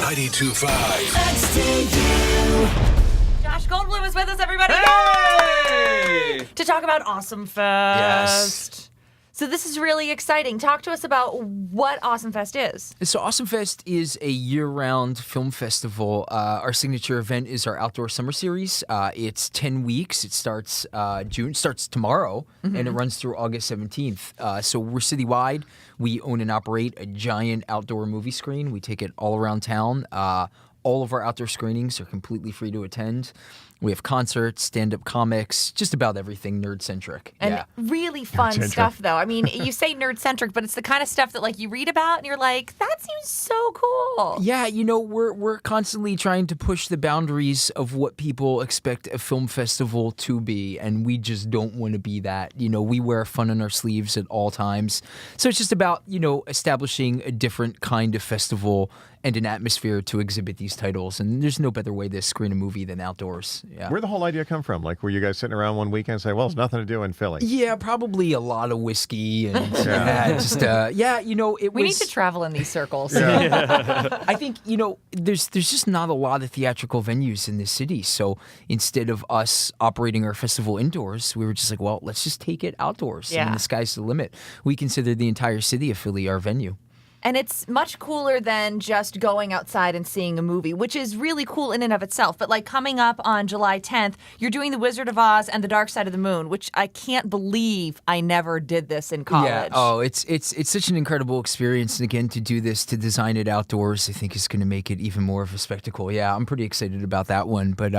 92.5. Josh Goldblum is with us, everybody. Hey! To talk about AwesomeFest. Yes. So this is really exciting. Talk to us about what AwesomeFest is. So AwesomeFest is a year-round film festival. Our signature event is our outdoor summer series. It's 10 weeks. It starts starts tomorrow, and it runs through August 17th. So we're citywide. We own and operate a giant outdoor movie screen. We take it all around town. All of our outdoor screenings are completely free to attend. We have concerts, stand-up comics, just about everything nerd-centric. And really fun stuff, though. I mean, you say nerd-centric, but it's the kind of stuff that, like, you read about and you're like, that seems so cool. Yeah, you know, we're constantly trying to push the boundaries of what people expect a film festival to be, and we just don't want to be that. You know, we wear fun on our sleeves at all times. So it's just about, you know, establishing a different kind of festival and an atmosphere to exhibit these titles. And there's no better way to screen a movie than outdoors. Yeah. Where'd the whole idea come from? Like, were you guys sitting around one weekend and say, well, there's nothing to do in Philly? Yeah, probably a lot of whiskey and you know, We need to travel in these circles. I think, you know, there's just not a lot of theatrical venues in this city. So instead of us operating our festival indoors, we were just like, well, let's just take it outdoors. Yeah. And the sky's the limit. We consider the entire city of Philly our venue. And it's much cooler than just going outside and seeing a movie, which is really cool in and of itself. But like coming up on July 10th, you're doing The Wizard of Oz and The Dark Side of the Moon, which I can't believe I never did this in college. Yeah. Oh, it's such an incredible experience. And again, to do this, to design it outdoors, I think is going to make it even more of a spectacle. Yeah, I'm pretty excited about that one. But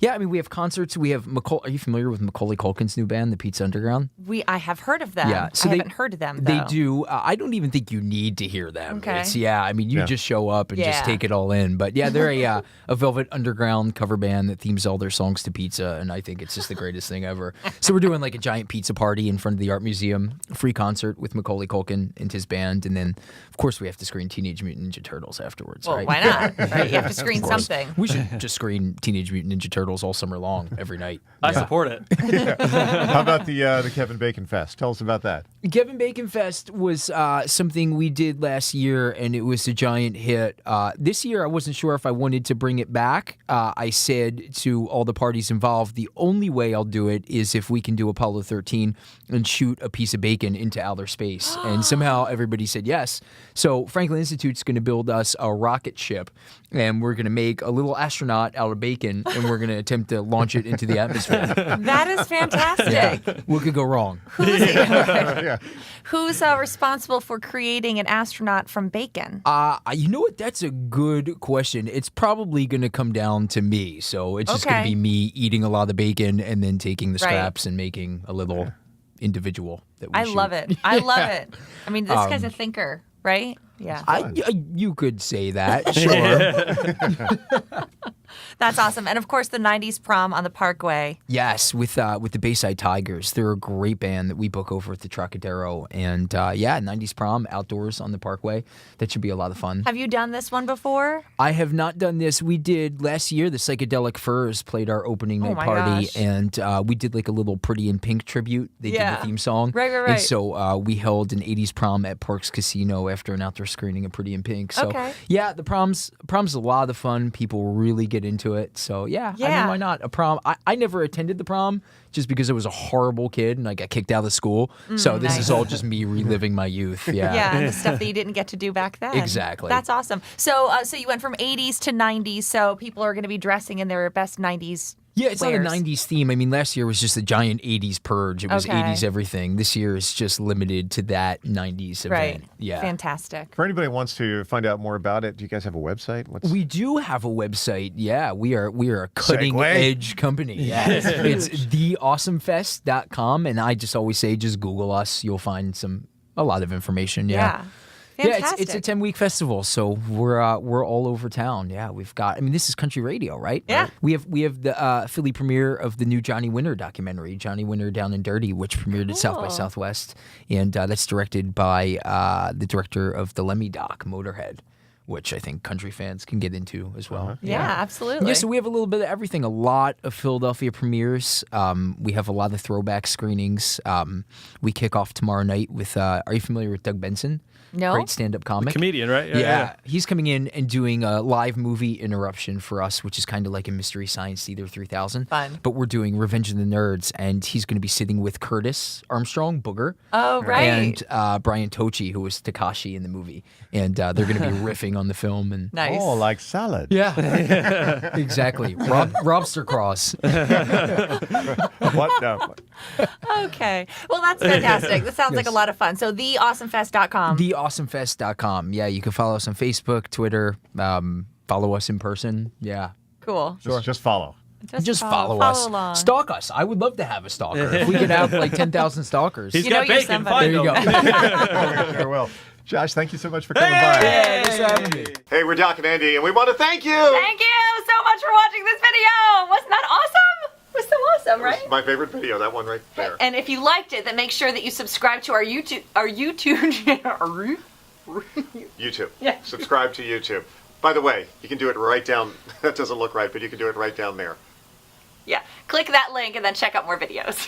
yeah, I mean, we have concerts. We have Are you familiar with Macaulay Culkin's new band, the Pizza Underground? I have heard of them. Yeah, so I haven't heard of them, though. They do. I don't even think you need to hear them. Okay. I mean, you just show up and just take it all in. But yeah, they're a Velvet Underground cover band that themes all their songs to pizza, and I think it's just the greatest thing ever. So we're doing like a giant pizza party in front of the Art Museum, a free concert with Macaulay Culkin and his band, and then of course we have to screen Teenage Mutant Ninja Turtles afterwards. Well, right? why not? Right? You have to screen something. We should just screen Teenage Mutant Ninja Turtles all summer long, every night. I support it. How about the Kevin Bacon Fest? Tell us about that. Kevin Bacon Fest was something we did last year, and it was a giant hit. This year, I wasn't sure if I wanted to bring it back. I said to all the parties involved, the only way I'll do it is if we can do Apollo 13 and shoot a piece of bacon into outer space. And somehow everybody said yes. So Franklin Institute's going to build us a rocket ship, and we're going to make a little astronaut out of bacon, and we're going to attempt to launch it into the atmosphere. That is fantastic. What could go wrong? Who's responsible for creating an astronaut from bacon? You know what? That's a good question. It's probably going to come down to me. So it's just going to be me eating a lot of bacon and then taking the scraps and making a little individual that we shoot. Love it. I love it. I mean, this guy's a thinker, right? Yeah. You could say that, sure. That's awesome. And of course, the 90s prom on the Parkway. Yes, with the Bayside Tigers. They're a great band that we book over at the Trocadero. And 90s prom outdoors on the Parkway. That should be a lot of fun. Have you done this one before? I have not done this. We did last year. The Psychedelic Furs played our opening night party. Gosh. And we did like a little Pretty in Pink tribute. They did the theme song. Right. And so we held an 80s prom at Parks Casino after an outdoor screening of Pretty in Pink. So yeah, the prom's a lot of fun. People really get into it. So yeah. I mean, why not? A prom. I never attended the prom just because I was a horrible kid and I got kicked out of school. So this is all just me reliving my youth. Yeah. And the stuff that you didn't get to do back then. Exactly. That's awesome. So you went from 80s to 90s. So people are going to be dressing in their best 90s. Yeah, it's not a 90s theme. I mean, last year was just a giant 80s purge. It was 80s everything. This year is just limited to that 90s event. Right. Yeah. Fantastic. For anybody who wants to find out more about it, do you guys have a website? We do have a website. Yeah, we are a cutting edge company. Yeah. It's theawesomefest.com, and I just always say just Google us. You'll find a lot of information. Yeah. Fantastic. Yeah, it's a 10-week festival, so we're all over town. Yeah, this is country radio, right? Yeah. We have the Philly premiere of the new Johnny Winter documentary, Johnny Winter Down and Dirty, which premiered at South by Southwest, and that's directed by the director of the Lemmy doc, Motorhead, which I think country fans can get into as well. Yeah, absolutely. Yeah, so we have a little bit of everything. A lot of Philadelphia premieres. We have a lot of throwback screenings. We kick off tomorrow night with. Are you familiar with Doug Benson? No. Great stand-up comic. Comedian, right? Yeah, he's coming in and doing a live movie interruption for us, which is kind of like a Mystery Science Theater 3000. Fun. But we're doing Revenge of the Nerds, and he's going to be sitting with Curtis Armstrong, Booger. Oh, right. And Brian Tochi, who was Takashi in the movie. And they're going to be riffing on the film. And Nice. Oh, like salad. yeah, exactly. Robster Cross. What? No. Okay. Well, that's fantastic. This sounds like a lot of fun. So theawesomefest.com. TheAwesomeFest.com. Yeah, you can follow us on Facebook, Twitter, follow us in person. Yeah. Cool. Just follow. Just follow us. along. Stalk us. I would love to have a stalker. If we could have like 10,000 stalkers. He's You know got you're bacon. somebody. There Find you him. go. Sure will. Josh, thank you so much for coming by. Yeah, thanks for having me. Hey, we're Doc and Andy, and we want to thank you. Thank you so much for watching this video. Wasn't that awesome? It was so awesome, right? My favorite video, that one right there. And if you liked it, then make sure that you subscribe to our YouTube channel. YouTube. Yeah. Subscribe to YouTube. By the way, you can do it right down. That doesn't look right, but you can do it right down there. Yeah. Click that link and then check out more videos.